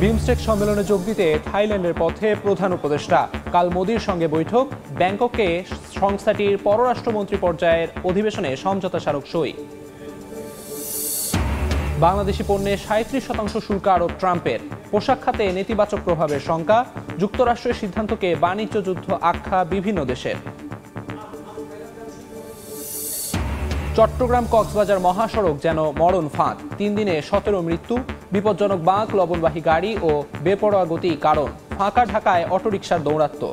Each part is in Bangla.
বিমস্টেক সম্মেলনে যোগ দিতে থাইল্যান্ডের পথে প্রধান উপদেষ্টা। কাল মোদির সঙ্গে বৈঠক। ব্যাংককে সংস্থাটির পররাষ্ট্রমন্ত্রী পর্যায়ের অধিবেশনে সমঝোতা স্মারক সই। বাংলাদেশি পণ্যে 37% শুল্ক আরোপ ট্রাম্পের। পোশাক খাতে নেতিবাচক প্রভাবের শঙ্কা। যুক্তরাষ্ট্রের সিদ্ধান্তকে বাণিজ্য যুদ্ধ আখ্যা বিভিন্ন দেশের। চট্টগ্রাম কক্সবাজার মহাসড়ক যেন মরণ ফাঁদ। 3 দিনে 17 মৃত্যু। বিপজ্জনক বাঁক, লবণবাহী গাড়ি ও বেপরোয়া গতি কারণ। ফাঁকা ঢাকায় অটোরিকশার দৌরাত্ম্য।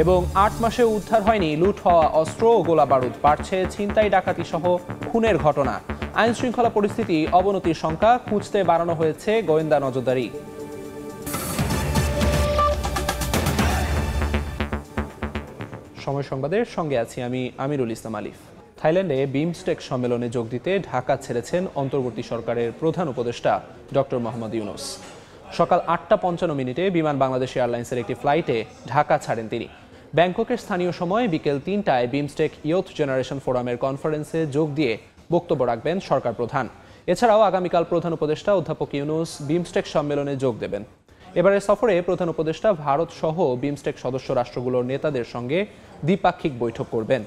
এবং 8 মাসে উদ্ধার হয়নি লুট হওয়া অস্ত্র ও গোলাবারুদ। বাড়ছে ছিনতাই, ডাকাতি সহ খুনের ঘটনা। আইন শৃঙ্খলা পরিস্থিতি অবনতির শঙ্কা। খুঁজতে বাড়ানো হয়েছে গোয়েন্দা নজরদারি। সময় সংবাদের সঙ্গে আছি আমি আমিরুল ইসলাম আলিফ। থাইল্যান্ডে বিমস্টেক সম্মেলনে যোগ দিতে ঢাকা ছেড়েছেন অন্তর্বর্তী সরকারের প্রধান উপদেষ্টা ডক্টর মোহাম্মদ ইউনূস। সকাল 8:55 বিমান বাংলাদেশ এয়ারলাইন্সের একটি ফ্লাইটে ঢাকা ছাড়েন তিনি। ব্যাংককের স্থানীয় সময় বিকেল 3টায় বিমস্টেক ইয়ুথ জেনারেশন ফোরামের কনফারেন্সে যোগ দিয়ে বক্তব্য রাখবেন সরকার প্রধান। এছাড়াও আগামীকাল প্রধান উপদেষ্টা অধ্যাপক ইউনূস বিমস্টেক সম্মেলনে যোগ দেবেন। এবারের সফরে প্রধান উপদেষ্টা ভারত সহ বিমস্টেক সদস্য রাষ্ট্রগুলোর নেতাদের সঙ্গে দ্বিপাক্ষিক বৈঠক করবেন।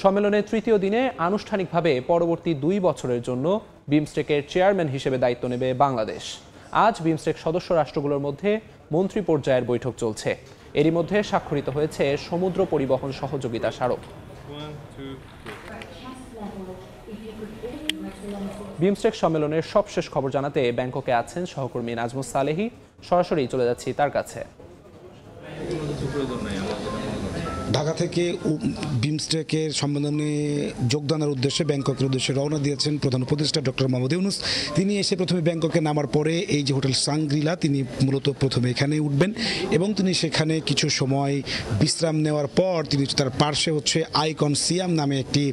সম্মেলনের তৃতীয় দিনে আনুষ্ঠানিকভাবে পরবর্তী 2 বছরের জন্য বিমস্টেকের চেয়ারম্যান হিসেবে দায়িত্ব নেবে বাংলাদেশ। আজ বিমস্টেক সদস্য রাষ্ট্রগুলোর মধ্যে মন্ত্রী পর্যায়ের বৈঠক চলছে। এরই মধ্যে স্বাক্ষরিত হয়েছে সমুদ্র পরিবহন সহযোগিতা স্মারক। বিমস্টেক সম্মেলনের সবশেষ খবর জানাতে ব্যাংককে আছেন সহকর্মী নাজমুস সালেহী। সরাসরি চলে যাচ্ছি তার কাছে। ঢাকা থেকে বিমস্টেকের সম্মেলনে যোগদানের উদ্দেশ্যে ব্যাংককের উদ্দেশ্যে রওনা দিয়েছেন প্রধান উপদেষ্টা ডক্টর মোহাম্মদ ইউনূস। তিনি এসে প্রথমে ব্যাংককে নামার পরে এই যে হোটেল সাংগ্রিলা, তিনি মূলত প্রথমে এখানে উঠবেন এবং তিনি সেখানে কিছু সময় বিশ্রাম নেওয়ার পর তিনি তার পার্শ্বে হচ্ছে আইকন সিয়াম নামে একটি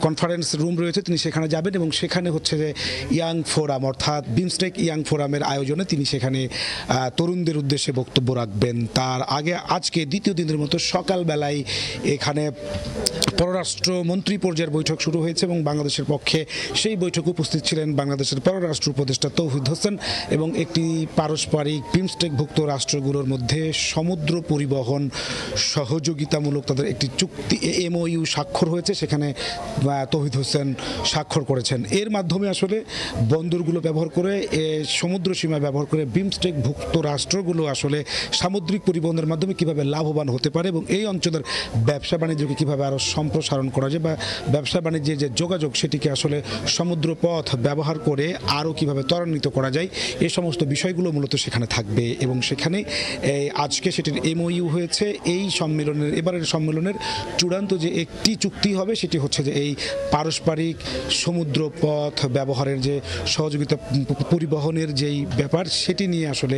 কনফারেন্স রুম রয়েছে, তিনি সেখানে যাবেন এবং সেখানে হচ্ছে যে ইয়াং ফোরাম অর্থাৎ বিমস্টেক ইয়াং ফোরামের আয়োজনে তিনি সেখানে তরুণদের উদ্দেশ্যে বক্তব্য রাখবেন। তার আগে আজকে দ্বিতীয় দিনের মতো সকালবেলায় এখানে পররাষ্ট্রমন্ত্রী পর্যায়ের বৈঠক শুরু হয়েছে এবং বাংলাদেশের পক্ষে সেই বৈঠকে উপস্থিত ছিলেন বাংলাদেশের পররাষ্ট্র উপদেষ্টা তৌহিদ হোসেন এবং একটি পারস্পরিক বিমস্টেকভুক্ত রাষ্ট্রগুলোর মধ্যে সমুদ্র পরিবহন সহযোগিতামূলক তাদের একটি চুক্তি এমওইউ স্বাক্ষর হয়েছে, সেখানে তৌহিদ হোসেন স্বাক্ষর করেছেন। এর মাধ্যমে আসলে বন্দরগুলো ব্যবহার করে, সমুদ্র সীমা ব্যবহার করে বিমস্টেকভুক্ত রাষ্ট্রগুলো আসলে সামুদ্রিক পরিবহনের মাধ্যমে কিভাবে লাভবান হতে পারে এবং এই অঞ্চলের ব্যবসা বাণিজ্যকে কীভাবে আরও সম্প্রসারণ করা যায় বা ব্যবসা বাণিজ্যের যে যোগাযোগ সেটিকে আসলে সমুদ্র পথ ব্যবহার করে আরও কীভাবে ত্বরান্বিত করা যায়, এই সমস্ত বিষয়গুলো মূলত সেখানে থাকবে এবং সেখানে আজকে সেটির এমওইউ হয়েছে। এই সম্মেলনের এবারের সম্মেলনের চূড়ান্ত যে একটি চুক্তি হবে সেটি হচ্ছে যে এই পারস্পরিক সমুদ্র পথ ব্যবহারের যে সহযোগিতা পরিবহনের যেই ব্যাপার সেটি নিয়ে আসলে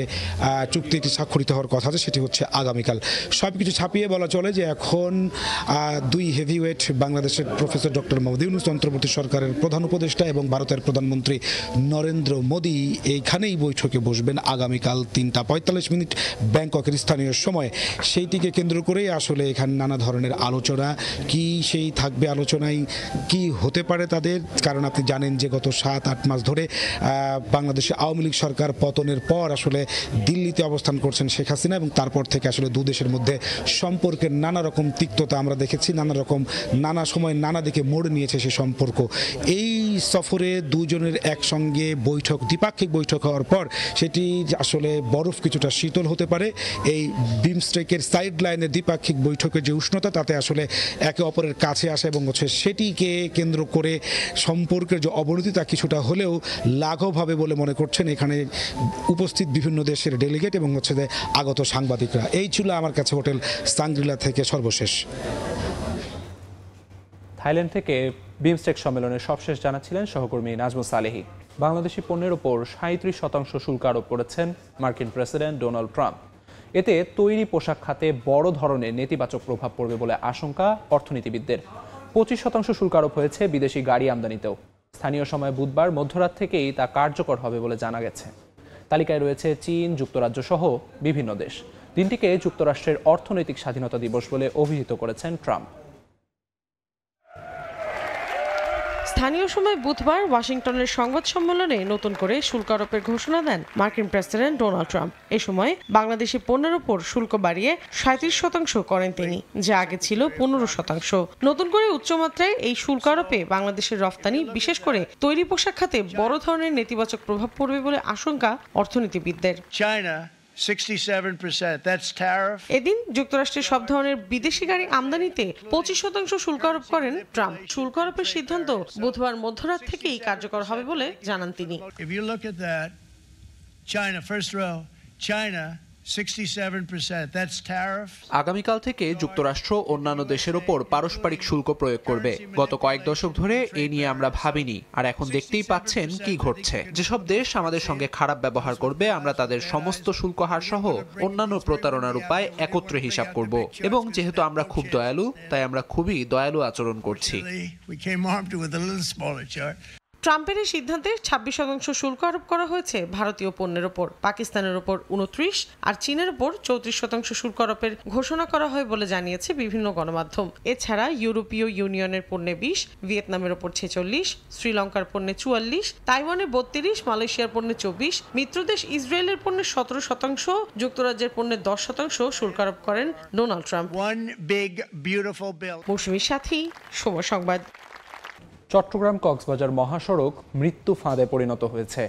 চুক্তিটি স্বাক্ষরিত হওয়ার কথা আছে, সেটি হচ্ছে আগামীকাল। সব কিছু ছাপিয়ে বলা চলে যে এখন 2 হেভিওয়েট বাংলাদেশের প্রফেসর ডক্টর মোহাম্মদ ইউনূস অন্তর্বর্তী সরকারের প্রধান উপদেষ্টা এবং ভারতের প্রধানমন্ত্রী নরেন্দ্র মোদী এইখানেই বৈঠকে বসবেন আগামীকাল 3:45 ব্যাংককের স্থানীয় সময়। সেইটিকে কেন্দ্র করেই আসলে এখানে নানা ধরনের আলোচনা কি সেই থাকবে, আলোচনায় কি হতে পারে তাদের, কারণ আপনি জানেন যে গত 7-8 মাস ধরে বাংলাদেশে আওয়ামী লীগ সরকার পতনের পর আসলে দিল্লিতে অবস্থান করছেন শেখ হাসিনা এবং তারপর থেকে আসলে দু দেশের মধ্যে সম্পর্কের নানা রকম তিক্ততা আমরা দেখেছি, নানা সময় নানা দিকে মোড় নিয়েছে সে সম্পর্ক। এই সফরে দুজনের একসঙ্গে বৈঠক, দ্বিপাক্ষিক বৈঠক হওয়ার পর সেটি আসলে বরফ কিছুটা শীতল হতে পারে। এই বিমস্টেকের সাইড লাইনের দ্বিপাক্ষিক বৈঠকের যে উষ্ণতা তাতে আসলে একে অপরের কাছে আসে এবং হচ্ছে সেটিকে কেন্দ্র করে সম্পর্কের যে অবনতি তা কিছুটা হলেও লাঘব হবে বলে মনে করছেন এখানে উপস্থিত বিভিন্ন দেশের ডেলিগেট এবং হচ্ছে যে আগত সাংবাদিকরা। এই ছিল আমার কাছে হোটেল সাংগ্রিলা থেকে সর্বশেষ। থাইল্যান্ড থেকে বিমস্টেক সম্মেলনের সবশেষ জানাচ্ছিলেন সহকর্মী নাজমুস সালেহী। বাংলাদেশি পণ্যের ওপর 37% শুল্ক আরোপ করেছেন মার্কিন প্রেসিডেন্ট ডোনাল্ড ট্রাম্প। এতে তৈরি পোশাক খাতে বড় ধরনের নেতিবাচক প্রভাব পড়বে বলে আশঙ্কা অর্থনীতিবিদদের। 25% শুল্ক আরোপ হয়েছে বিদেশি গাড়ি আমদানিতেও। স্থানীয় সময় বুধবার মধ্যরাত থেকেই তা কার্যকর হবে বলে জানা গেছে। তালিকায় রয়েছে চীন, যুক্তরাজ্য সহ বিভিন্ন দেশ। দিনটিকে যুক্তরাষ্ট্রের অর্থনৈতিক স্বাধীনতা দিবস বলে অভিহিত করেছেন ট্রাম্প। স্থানীয় সময় বুধবার ওয়াশিংটনের সংবাদ সম্মেলনে নতুন করে শুল্ক আরোপের ঘোষণা দেন মার্কিন প্রেসিডেন্ট ডোনাল্ড ট্রাম্প। এ সময় বাংলাদেশি পণ্যের উপর শুল্ক বাড়িয়ে 37% করেন তিনি, যা আগে ছিল 15%। নতুন করে উচ্চমাত্রায় এই শুল্ক আরোপে বাংলাদেশের রফতানি, বিশেষ করে তৈরি পোশাক খাতে বড় ধরনের নেতিবাচক প্রভাব পড়বে বলে আশঙ্কা অর্থনীতিবিদদের। এদিন যুক্তরাষ্ট্রের সব ধরনের বিদেশি গাড়ি আমদানিতে 25% শুল্ক আরোপ করেন ট্রাম্প। শুল্ক আরোপের সিদ্ধান্ত বুধবার মধ্যরাত থেকেই কার্যকর হবে বলে জানান তিনি। আগামীকাল থেকে যুক্তরাষ্ট্র অন্যান্য দেশের ওপর পারস্পরিক শুল্ক প্রয়োগ করবে। গত কয়েক দশক ধরে এ নিয়ে আমরা ভাবিনি, আর এখন দেখতেই পাচ্ছেন কি ঘটছে। যেসব দেশ আমাদের সঙ্গে খারাপ ব্যবহার করবে, আমরা তাদের সমস্ত শুল্ক হার সহ অন্যান্য প্রতারণার উপায় একত্রে হিসাব করব। এবং যেহেতু আমরা খুব দয়ালু, তাই আমরা খুবই দয়ালু আচরণ করছি। ট্রাম্পের এই সিদ্ধান্তে 26% শুল্ক আরোপ করা হয়েছে ভারতীয় পণ্যের ওপর, পাকিস্তানের ওপর 29 আর চীনের ওপর 34% শুল্ক আরোপের ঘোষণা করা হয় বলে জানিয়েছে বিভিন্ন গণমাধ্যম। এছাড়া ইউরোপীয় ইউনিয়নের পণ্যে 20, ভিয়েতনামের ওপর 46, শ্রীলঙ্কার পণ্যে 44, তাইওয়ানে 32, মালয়েশিয়ার পণ্যে 24, মিত্রদেশ ইসরায়েলের পণ্যে 17%, যুক্তরাজ্যের পণ্যে 10% শুল্ক আরোপ করেন ডোনাল্ড ট্রাম্প। মৌসুমীর সাথী, সময় সংবাদ। চট্টগ্রাম কক্সবাজার মহাসড়ক মৃত্যু ফাঁদে পরিণত হয়েছে।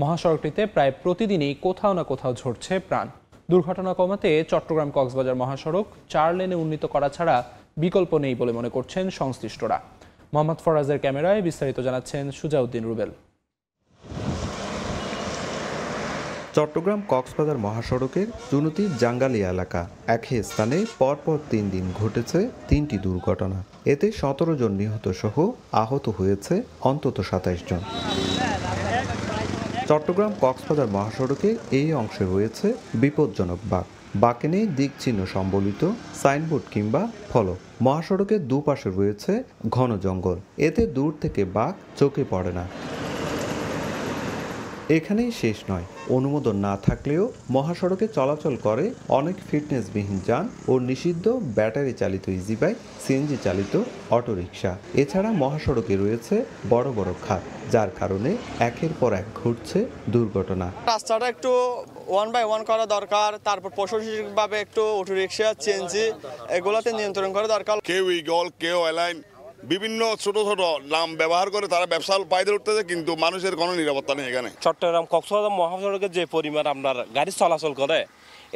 মহাসড়কটিতে প্রায় প্রতিদিনই কোথাও না কোথাও ঝরছে প্রাণ। দুর্ঘটনা কমাতে চট্টগ্রাম কক্সবাজার মহাসড়ক 4 লেনে উন্নীত করা ছাড়া বিকল্প নেই বলে মনে করছেন সংশ্লিষ্টরা। মোহাম্মদ ফরাজের ক্যামেরায় বিস্তারিত জানাচ্ছেন সুজাউদ্দিন রুবেল। চট্টগ্রাম কক্সবাজার মহাসড়কের চুনুতির জাঙ্গালিয়া এলাকা একই স্থানে পরপর 3 দিন ঘটেছে 3টি দুর্ঘটনা। এতে 17 জন নিহত সহ আহত হয়েছে অন্তত 27 জন। চট্টগ্রাম কক্সবাজার মহাসড়কের এই অংশে রয়েছে বিপজ্জনক বাঁক। বাঁকে নেই দিক চিহ্ন সম্বলিত সাইনবোর্ড কিংবা ফলক। মহাসড়কের দুপাশে রয়েছে ঘন জঙ্গল, এতে দূর থেকে বাঁক চোখে পড়ে না। এখানেই শেষ নয়, অনুমোদন না থাকলেও মহাসড়কে চলাচল করে অনেক ফিটনেসবিহীন যান ও নিষিদ্ধ ব্যাটারি চালিত ইজিবাইক, সিএনজি চালিত অটোরিকশা। এছাড়া মহাসড়কে রয়েছে বড় বড় খাত, যার কারণে একের পর এক ঘটছে দুর্ঘটনা। রাস্তাটা একটু 1/1 করা দরকার, তারপর প্রশাসনিকভাবে একটু অটোরিকশা, সিএনজি এগুলাতে নিয়ন্ত্রণ করা দরকার। কেউ ইগল, কেউ এলাইন, বিভিন্ন ছোট ছোট নাম ব্যবহার করে তারা ব্যবসা পাইতে উঠতেছে, কিন্তু মানুষের কোনো নিরাপত্তা নেই এখানে। চট্টগ্রাম কক্সবাজার মহাসড়কে যে পরিমাণ আপনার গাড়ি চলাচল করে,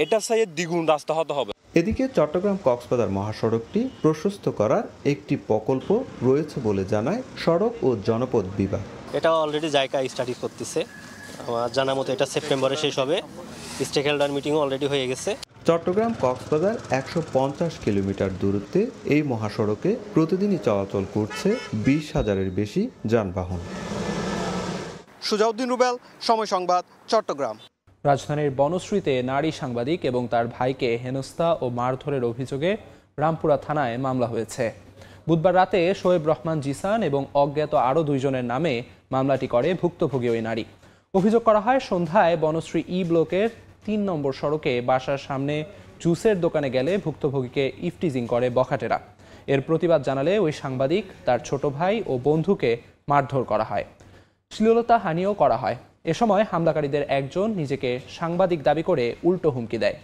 এটা চাইয়ে দ্বিগুণ রাস্তা হতে হবে। এদিকে চট্টগ্রাম কক্সবাজার মহাসড়কটি প্রশস্ত করার একটি প্রকল্প রয়েছে বলে জানায় সড়ক ও জনপথ বিভাগ। এটা অলরেডি জায়গা স্টাডি করতেছে, আমার জানা মতো এটা সেপ্টেম্বরে শেষ হবে। স্টেক হোল্ডার মিটিংও অলরেডি হয়ে গেছে। চট্টগ্রাম কক্সবাজার 150 কিলোমিটার দূরত্বে এই মহাসড়কে প্রতিদিনই চলাচল করছে 20,000-এর বেশি যানবাহন। সুজাউদ্দিন রুবেল, সময় সংবাদ, চট্টগ্রাম। রাজধানীর বনশ্রীতে নারী সাংবাদিক এবং তার ভাইকে হেনস্থা ও মারধরের অভিযোগে রামপুরা থানায় মামলা হয়েছে। বুধবার রাতে শোয়েব রহমান জিসান এবং অজ্ঞাত আরও 2 জনের নামে মামলাটি করে ভুক্তভোগী ওই নারী। অভিযোগ করা হয়, সন্ধ্যায় বনশ্রী ই ব্লকের 3 নম্বর সড়কে বাসার সামনে জুসের দোকানে গেলে ভুক্তভোগীকে ইফটিজিং করে বখাটেরা। এর প্রতিবাদ জানালে ওই সাংবাদিক, তার ছোট ভাই ও বন্ধুকে মারধর করা হয়, শ্লীলতা হানিও করা হয়। এ সময় হামলাকারীদের একজন নিজেকে সাংবাদিক দাবি করে উল্টো হুমকি দেয়।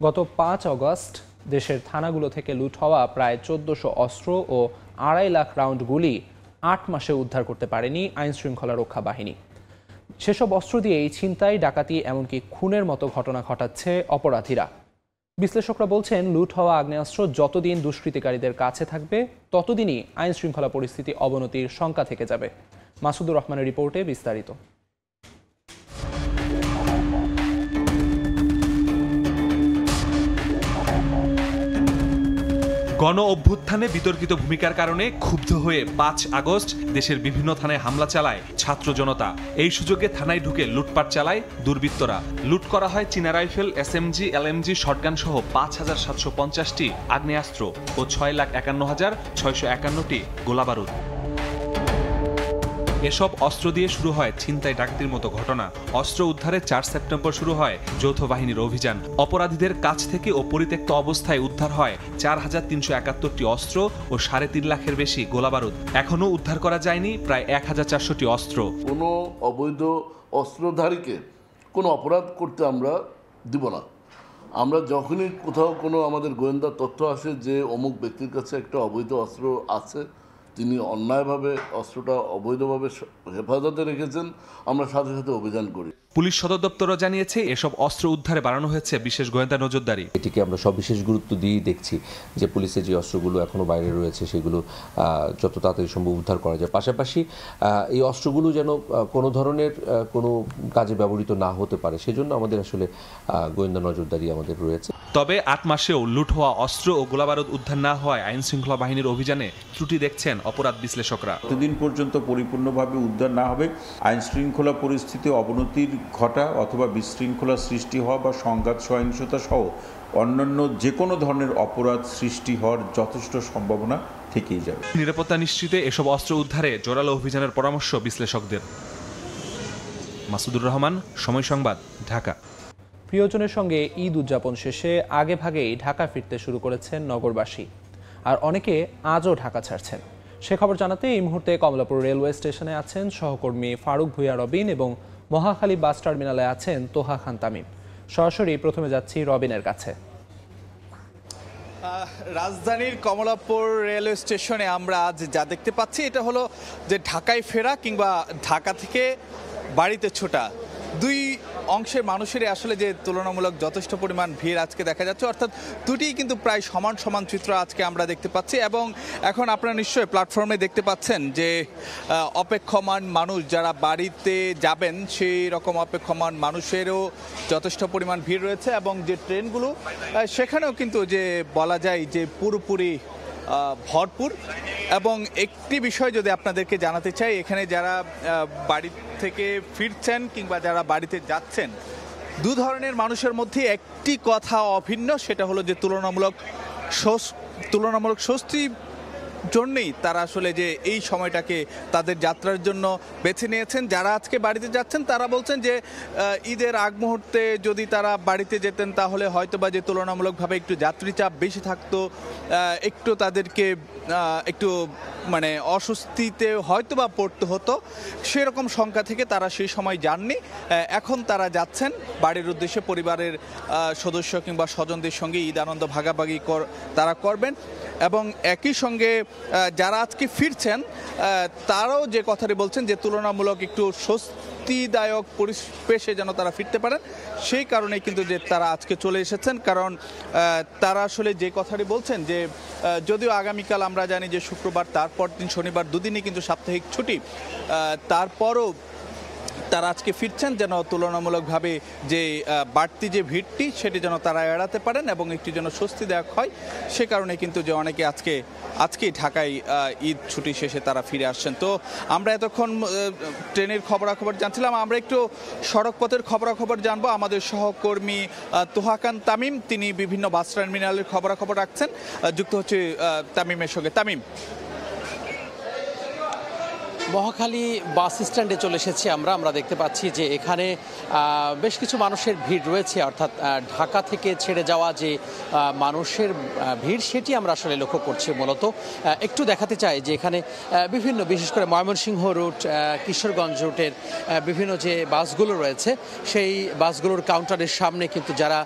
গত 5 অগস্ট দেশের থানাগুলো থেকে লুট হওয়া প্রায় 1400 অস্ত্র ও 2.5 লাখ রাউন্ড গুলি 8 মাসে উদ্ধার করতে পারেনি আইনশৃঙ্খলা রক্ষা বাহিনী। সেসব অস্ত্র দিয়েই ছিনতাই, ডাকাতি, এমনকি খুনের মতো ঘটনা ঘটাচ্ছে অপরাধীরা। বিশ্লেষকরা বলছেন, লুট হওয়া আগ্নেয়াস্ত্র যতদিন দুষ্কৃতিকারীদের কাছে থাকবে, ততদিনই আইনশৃঙ্খলা পরিস্থিতি অবনতির শঙ্কা থেকে যাবে। মাসুদুর রহমানের রিপোর্টে বিস্তারিত। গণ অভ্যুত্থানে বিতর্কিত ভূমিকার কারণে ক্ষুব্ধ হয়ে 5 আগস্ট দেশের বিভিন্ন থানায় হামলা চালায় ছাত্র জনতা। এই সুযোগে থানায় ঢুকে লুটপাট চালায় দুর্বৃত্তরা। লুট করা হয় চীনা রাইফেল, এসএমজি, এলএমজি, শটগান সহ 5,750টি আগ্নেয়াস্ত্র ও 6,51,651টি গোলাবারুদ। এসব অস্ত্র দিয়ে শুরু হয় ছিনতাই ডাকাতির মতো ঘটনা। অস্ত্র উদ্ধারে 4 সেপ্টেম্বর শুরু হয় যৌথ বাহিনীর অভিযান। অপরাধীদের কাছ থেকে ও পরিত্যক্ত অবস্থায় উদ্ধার হয় 4,371টি অস্ত্র ও 3.5 লাখের বেশি গোলাবারুদ। এখনও উদ্ধার করা যায়নি প্রায় 1,400টি অস্ত্র। কোনো অবৈধ অস্ত্রধারীকে কোনো অপরাধ করতে আমরা দিব না। আমরা যখনই কোথাও কোনো আমাদের গোয়েন্দা তথ্য আসে যে অমুক ব্যক্তির কাছে একটা অবৈধ অস্ত্র আছে, তিনি অন্যায়ভাবে অস্ত্রটা অবৈধভাবে হেফাজতে রেখেছেন, আমরা সাথে সাথে অভিযান করি। পুলিশ সদর দপ্তরও জানিয়েছে এসব অস্ত্র উদ্ধারে বাড়ানো হয়েছে বিশেষ গোয়েন্দা নজরদারি। এটিকে আমরা সবিশেষ গুরুত্ব দিয়ে দেখছি যে পুলিশের যে অস্ত্রগুলো এখনো বাইরে রয়েছে সেগুলো যত তাড়াতাড়ি সম্ভব উদ্ধার করা যায়। পাশাপাশি এই অস্ত্রগুলো যেন কোনো ধরনের কোনো কাজে ব্যবহৃত না হতে পারে, সেজন্য আমাদের আসলে গোয়েন্দা নজরদারি আমাদের রয়েছে। তবে 8 মাসেও লুট হওয়া অস্ত্র ও গোলাবারুদ উদ্ধার না হওয়ায় আইন শৃঙ্খলা বাহিনীর অভিযানে ত্রুটি দেখছেন অপরাধ বিশ্লেষকরা। যতদিন পর্যন্ত পরিপূর্ণভাবে উদ্ধার না হবে আইন শৃঙ্খলা পরিস্থিতি অবনতির ঘটা অথবা বিশৃঙ্খলা সৃষ্টি হওয়া বা সংঘাত সহিংসতা সহ অন্যান্য যে কোনো ধরনের অপরাধ সৃষ্টি হওয়ার যথেষ্ট সম্ভাবনা থেকেই যাবে। নিরাপত্তা নিশ্চিতে এসব অস্ত্র উদ্ধারে জোরালো অভিযানের পরামর্শ বিশ্লেষকদের। মাসুদুর রহমান, সময় সংবাদ, ঢাকা। প্রিয়জনের সঙ্গে ঈদ উদযাপন শেষে আগে ভাগেই ঢাকা ফিরতে শুরু করেছেন নগরবাসী, আর অনেকে আজও ঢাকা ছাড়ছেন। সে খবর জানাতে এই মুহূর্তে কমলাপুর রেলওয়ে স্টেশনে আছেন সহকর্মী ফারুক ভুঁইয়া রবিন এবং মহাখালী বাস টার্মিনালে আছেন তোহা খান তামিম। সরাসরি প্রথমে যাচ্ছি রবিনের কাছে। রাজধানীর কমলাপুর রেলওয়ে স্টেশনে আমরা আজ যা দেখতে পাচ্ছি এটা হলো যে ঢাকায় ফেরা কিংবা ঢাকা থেকে বাড়িতে ছোটা, দুই অংশের মানুষেরই আসলে যে তুলনামূলক যথেষ্ট পরিমাণ ভিড় আজকে দেখা যাচ্ছে, অর্থাৎ দুটিই কিন্তু প্রায় সমান সমান চিত্র আজকে আমরা দেখতে পাচ্ছি। এবং এখন আপনারা নিশ্চয়ই প্ল্যাটফর্মে দেখতে পাচ্ছেন যে অপেক্ষমান মানুষ যারা বাড়িতে যাবেন সেই রকম অপেক্ষমান মানুষেরও যথেষ্ট পরিমাণ ভিড় রয়েছে। এবং যে ট্রেনগুলো সেখানেও কিন্তু যে বলা যায় যে পুরোপুরি ভরপুর। এবং একটি বিষয় যদি আপনাদেরকে জানাতে চাই, এখানে যারা বাড়ি থেকে ফিরছেন কিংবা যারা বাড়িতে যাচ্ছেন, দু ধরনের মানুষের মধ্যে একটি কথা অভিন্ন, সেটা হলো যে তুলনামূলক স্বস্তি জন্যই তারা আসলে যে এই সময়টাকে তাদের যাত্রার জন্য বেছে নিয়েছেন। যারা আজকে বাড়িতে যাচ্ছেন তারা বলছেন যে ঈদের আগ মুহূর্তে যদি তারা বাড়িতে যেতেন তাহলে হয়তোবা যে তুলনামূলকভাবে একটু যাত্রী চাপ বেশি থাকতো, একটু তাদেরকে একটু মানে অস্বস্তিতে হয়তোবা পড়তে হতো, সেরকম সংখ্যা থেকে তারা সেই সময় যাননি। এখন তারা যাচ্ছেন বাড়ির উদ্দেশ্যে, পরিবারের সদস্য কিংবা স্বজনদের সঙ্গে ঈদ আনন্দ ভাগাভাগি তারা করবেন। এবং একই সঙ্গে যারা আজকে ফিরছেন তারাও যে কথাটি বলছেন যে তুলনামূলক একটু স্বস্তিদায়ক পরিবেশে যেন তারা ফিরতে পারেন, সেই কারণে কিন্তু যে তারা আজকে চলে এসেছেন। কারণ তারা আসলে যে কথাটি বলছেন যে যদিও আগামীকাল আমরা জানি যে শুক্রবার, তারপর দিন শনিবার, দুদিনই কিন্তু সাপ্তাহিক ছুটি, তারপরও তারা আজকে ফিরছেন যেন তুলনামূলকভাবে যে বাড়তি যে ভিড়টি সেটি যেন তারা এড়াতে পারেন এবং একটু যেন স্বস্তিদায়ক হয়। সে কারণে কিন্তু যে অনেকে আজকেই ঢাকায় ঈদ ছুটি শেষে তারা ফিরে আসছেন। তো আমরা এতক্ষণ ট্রেনের খবরাখবর জানছিলাম, আমরা একটু সড়কপথের খবরাখবর জানবো। আমাদের সহকর্মী তোহা খান তামিম, তিনি বিভিন্ন বাস টার্মিনালের খবরাখবর রাখছেন, যুক্ত হচ্ছে তামিমের সঙ্গে। তামিম, মহাখালী বাস স্ট্যান্ডে চলে এসেছি আমরা দেখতে পাচ্ছি যে এখানে বেশ কিছু মানুষের ভিড় রয়েছে, অর্থাৎ ঢাকা থেকে ছেড়ে যাওয়া যে মানুষের ভিড় সেটি আমরা আসলে লক্ষ্য করছি। মূলত একটু দেখাতে চাই যে এখানে বিভিন্ন, বিশেষ করে ময়মনসিংহ রুট, কিশোরগঞ্জ রুটের বিভিন্ন যে বাসগুলো রয়েছে সেই বাসগুলোর কাউন্টারের সামনে কিন্তু যারা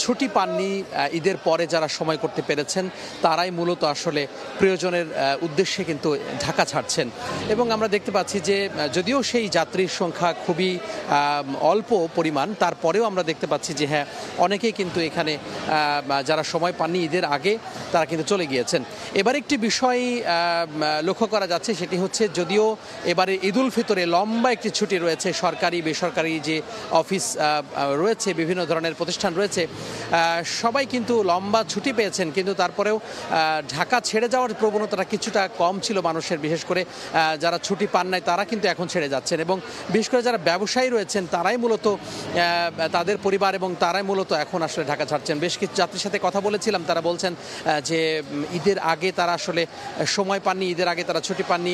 ছুটি পাননি, ঈদের পরে যারা সময় করতে পেরেছেন তারাই মূলত আসলে প্রিয়জনের উদ্দেশ্যে কিন্তু ঢাকা ছাড়ছেন। এবং আমরা দেখতে পাচ্ছি যে যদিও সেই যাত্রীর সংখ্যা খুবই অল্প পরিমাণ, তারপরেও আমরা দেখতে পাচ্ছি যে হ্যাঁ, অনেকেই কিন্তু এখানে যারা সময় পাননি ঈদের আগে তারা কিন্তু চলে গিয়েছেন। এবার একটি বিষয় লক্ষ্য করা যাচ্ছে, সেটি হচ্ছে যদিও এবারে ঈদ উল ফিতরে লম্বা একটি ছুটি রয়েছে, সরকারি বেসরকারি যে অফিস রয়েছে, বিভিন্ন ধরনের প্রতিষ্ঠান রয়েছে, সবাই কিন্তু লম্বা ছুটি পেয়েছেন, কিন্তু তারপরেও ঢাকা ছেড়ে যাওয়ার প্রবণতাটা কিছুটা কম ছিল মানুষের। বিশেষ করে যারা ছুটি পান নাই তারা কিন্তু এখন ছেড়ে যাচ্ছেন, এবং বিশেষ করে যারা ব্যবসায়ী রয়েছেন তারাই মূলত তাদের পরিবার এবং তারাই মূলত এখন আসলে ঢাকা ছাড়ছেন। বেশ কিছু যাত্রীর সাথে কথা বলেছিলাম, তারা বলছেন যে ঈদের আগে তারা আসলে সময় পাননি, ঈদের আগে তারা ছুটি পাননি,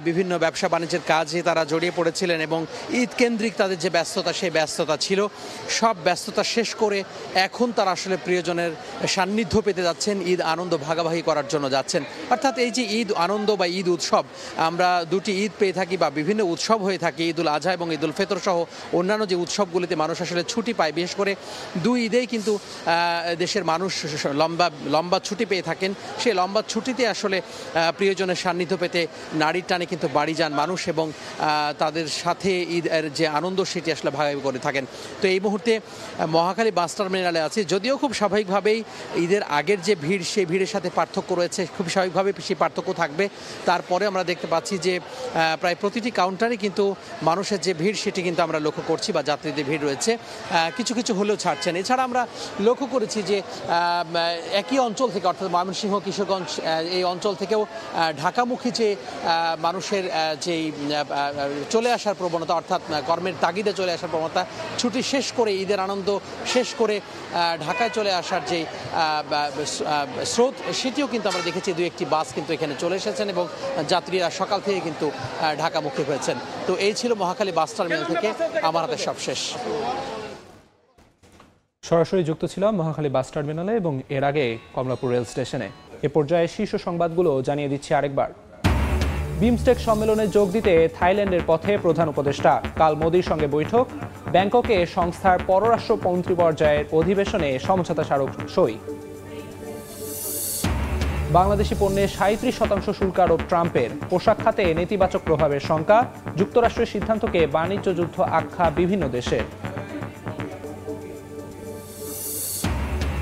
বিভিন্ন ব্যবসা বাণিজ্যের কাজে তারা জড়িয়ে পড়েছিলেন এবং ঈদ কেন্দ্রিক তাদের যে ব্যস্ততা সেই ব্যস্ততা ছিল, সব ব্যস্ততা শেষ করে এখন তারা আসলে প্রিয়জনের সান্নিধ্য পেতে যাচ্ছেন, ঈদ আনন্দ ভাগাভাগি করার জন্য যাচ্ছেন। অর্থাৎ এই যে ঈদ আনন্দ বা ঈদ উৎসব, আমরা দুটি ঈদ পেয়ে থাকি বা বিভিন্ন উৎসব হয়ে থাকে, ঈদুল আজহা এবং ঈদুল ফিতর সহ অন্যান্য যে উৎসবগুলিতে মানুষ আসলে ছুটি পায়, বিশেষ করে দুই ঈদেই কিন্তু দেশের মানুষ লম্বা ছুটি পেয়ে থাকেন। সেই লম্বা ছুটিতে আসলে প্রিয়জনের সান্নিধ্য পেতে নারীর টানে কিন্তু বাড়ি যান মানুষ এবং তাদের সাথে ঈদের যে আনন্দ সেটি আসলে ভাগাভাগি করে থাকেন। তো এই মুহূর্তে মহাখালী বাস টার্মিনালে আছে, যদিও খুব স্বাভাবিকভাবেই ঈদের আগের যে ভিড় সেই ভিড়ের সাথে পার্থক্য রয়েছে, খুব স্বাভাবিকভাবে সেই পার্থক্য থাকবে। তারপরে আমরা দেখতে পাচ্ছি যে প্রায় প্রতিটি কাউন্টারে কিন্তু মানুষের যে ভিড় সেটি কিন্তু আমরা লক্ষ্য করছি বা যাত্রীদের ভিড় রয়েছে, কিছু কিছু হলেও ছাড়ছেন। এছাড়া আমরা লক্ষ্য করেছি যে একই অঞ্চল থেকে অর্থাৎ ময়মনসিংহ কিশোরগঞ্জ এই অঞ্চল থেকেও ঢাকামুখী যে মানুষের যেই চলে আসার প্রবণতা অর্থাৎ কর্মের তাগিদে চলে আসার প্রবণতা, ছুটি শেষ করে ঈদের আনন্দ শেষ করে ঢাকায় চলে আসার যে স্রোত সেটিও কিন্তু আমরা দেখেছি। দুই একটি বাস কিন্তু এখানে চলে এসেছেন এবং যাত্রীরা সকাল থেকে কিন্তু ঢাকামুখী হয়েছেন। তো এই ছিল মহাখালী বাস টার্মিনাল থেকে আমার হাতে সব শেষ। সরাসরি যুক্ত ছিলাম মহাখালী বাস টার্মিনালে এবং এর আগে কমলাপুর রেল স্টেশনে। এ পর্যায়ে শীর্ষ সংবাদগুলো জানিয়ে দিচ্ছি আরেকবার। বিমস্টেক সম্মেলনে যোগ দিতে থাইল্যান্ডের পথে প্রধান উপদেষ্টা, কাল মোদির সঙ্গে বৈঠক। ব্যাংককে সংস্থার পররাষ্ট্রমন্ত্রী পর্যায়ের অধিবেশনে সমঝোতা স্মারক সই। বাংলাদেশি পণ্যে 37% শুল্ক আরোপ ট্রাম্পের, পোশাক খাতে নেতিবাচক প্রভাবের শঙ্কা। যুক্তরাষ্ট্রের সিদ্ধান্তকে বাণিজ্য যুদ্ধ আখ্যা বিভিন্ন দেশের।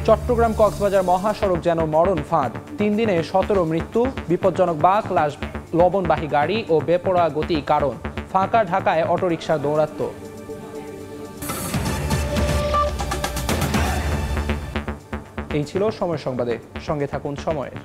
চট্টগ্রাম কক্সবাজার মহাসড়ক যেন মরণ ফাঁদ, 3 দিনে 17 মৃত্যু। বিপজ্জনক বাঁক, লাশ, লবণবাহী গাড়ি ও বেপরোয়া গতি কারণ। ফাঁকা ঢাকায় অটোরিকশার দৌরাত্ম্য। এই ছিল সময় সংবাদে, সঙ্গে থাকুন সময়ের।